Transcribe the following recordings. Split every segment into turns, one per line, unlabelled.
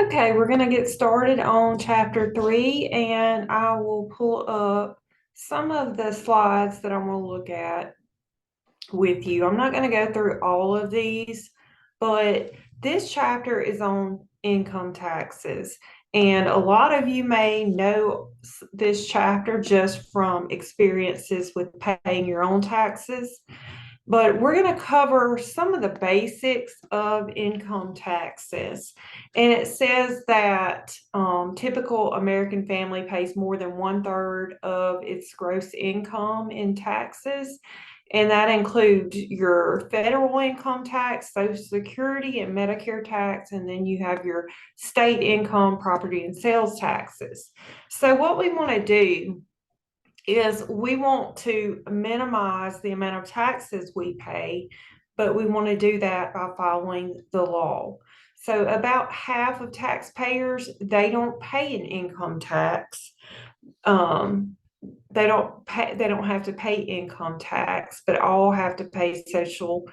Okay, we're going to get started on chapter 3, and I will pull up some of the slides that I'm going to look at with you. I'm not going to go through all of these, but this chapter is on income taxes. And a lot of you may know this chapter just from experiences with paying your own taxes. But we're going to cover some of the basics of income taxes. And it says that typical American family pays more than 1/3 of its gross income in taxes. And that includes your federal income tax, Social Security, and Medicare tax. And then you have your state income, property, and sales taxes. So, what we want to do is we want to minimize the amount of taxes we pay, but we want to do that by following the law. So about half of taxpayers, they don't pay an income tax. Um, they don't have to pay income tax, but all have to pay social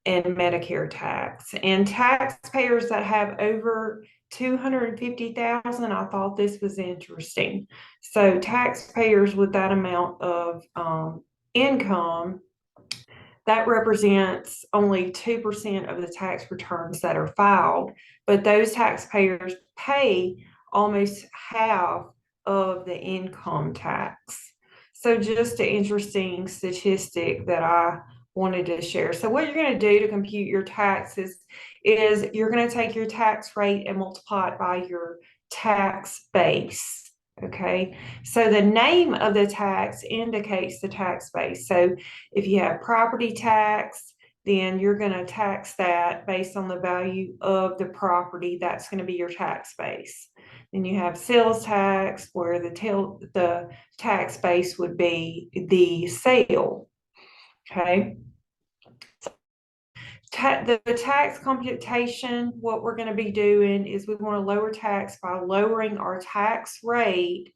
and Medicare tax. And taxpayers that have over 250,000, I thought this was interesting. So taxpayers with that amount of income, that represents only 2% of the tax returns that are filed, but those taxpayers pay almost half of the income tax. So just an interesting statistic that I wanted to share. So what you're going to do to compute your taxes is you're going to take your tax rate and multiply it by your tax base. Okay, so the name of the tax indicates the tax base. So if you have property tax, then you're going to tax that based on the value of the property. That's going to be your tax base. Then you have sales tax, where the tax base would be the sale. Okay. The tax computation, what we're going to be doing is we want to lower tax by lowering our tax rate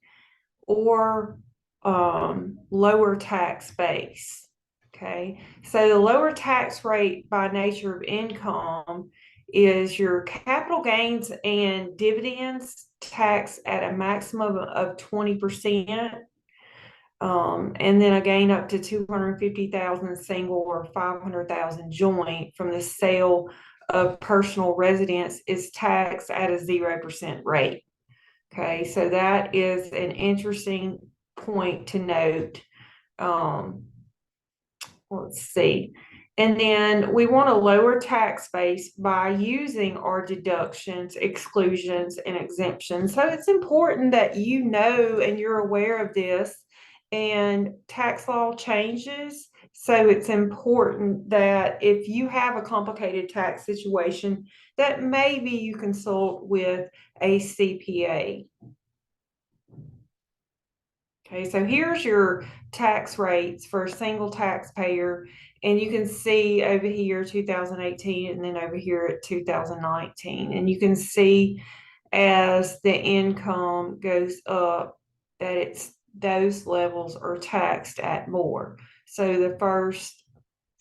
or lower tax base. Okay, so the lower tax rate by nature of income is your capital gains and dividends tax at a maximum of 20%. And then a gain up to 250,000 single or 500,000 joint from the sale of personal residence is taxed at a 0% rate. Okay, so that is an interesting point to note. Let's see. And then we want a lower tax base by using our deductions, exclusions, and exemptions. So it's important that you know and you're aware of this. And tax law changes. So it's important that if you have a complicated tax situation, that maybe you consult with a CPA. Okay, so here's your tax rates for a single taxpayer, and you can see over here 2018 and then over here at 2019. And you can see as the income goes up that it's those levels are taxed at more. So the first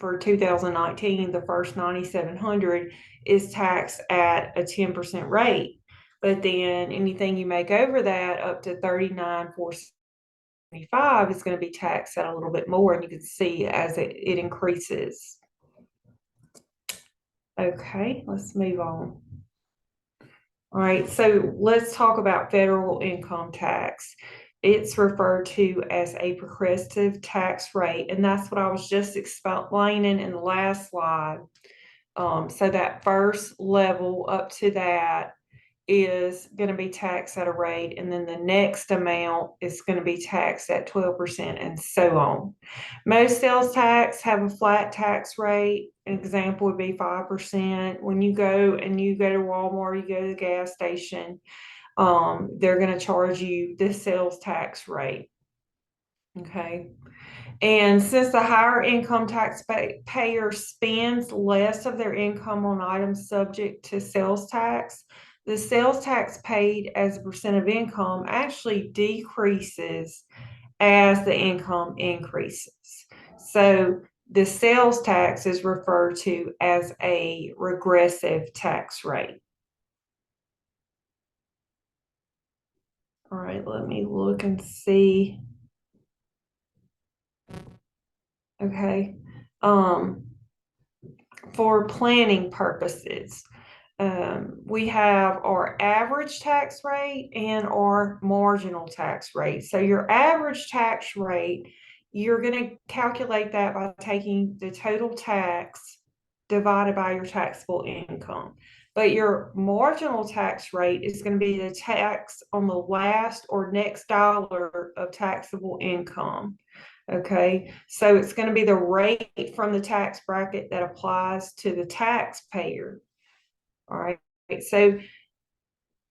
for 2019, the first 9,700 is taxed at a 10% rate. But then anything you make over that up to 39,475 is going to be taxed at a little bit more, and you can see as it increases. Okay, let's move on. All right, so let's talk about federal income tax. It's referred to as a progressive tax rate, and that's what I was just explaining in the last slide. So that first level up to that is going to be taxed at a rate, and then the next amount is going to be taxed at 12%, and so on. Most sales tax have a flat tax rate. An example would be 5%. When you go to Walmart, you go to the gas station, they're going to charge you the sales tax rate. Okay. And since the higher income taxpayer spends less of their income on items subject to sales tax, the sales tax paid as a percent of income actually decreases as the income increases. So the sales tax is referred to as a regressive tax rate. All right, let me look and see. Okay. For planning purposes, we have our average tax rate and our marginal tax rate. So your average tax rate, you're going to calculate that by taking the total tax divided by your taxable income. But your marginal tax rate is going to be the tax on the last or next dollar of taxable income. Okay, so it's going to be the rate from the tax bracket that applies to the taxpayer. All right, so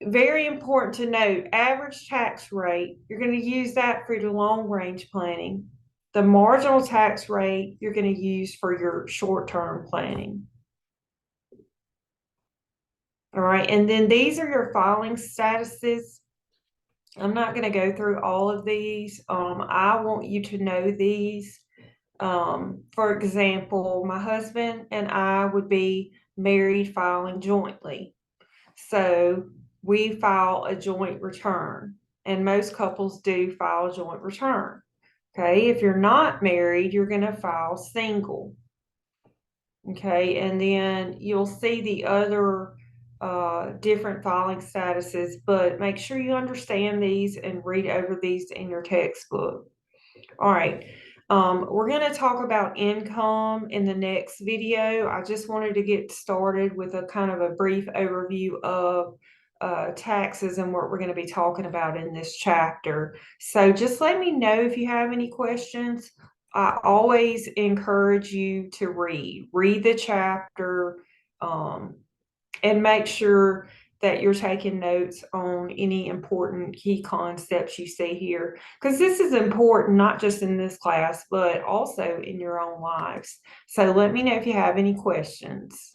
very important to note, average tax rate, you're going to use that for your long range planning. The marginal tax rate you're going to use for your short term planning. All right, and then these are your filing statuses. I'm not going to go through all of these. I want you to know these. For example, my husband and I would be married filing jointly. So we file a joint return, and most couples do file a joint return. Okay, if you're not married, you're going to file single. Okay, and then you'll see the other different filing statuses, but make sure you understand these and read over these in your textbook. All right. We're going to talk about income in the next video. I just wanted to get started with a kind of a brief overview of taxes and what we're going to be talking about in this chapter. So just let me know if you have any questions. I always encourage you to read the chapter, and make sure that you're taking notes on any important key concepts you see here, because this is important not just in this class, but also in your own lives. So let me know if you have any questions.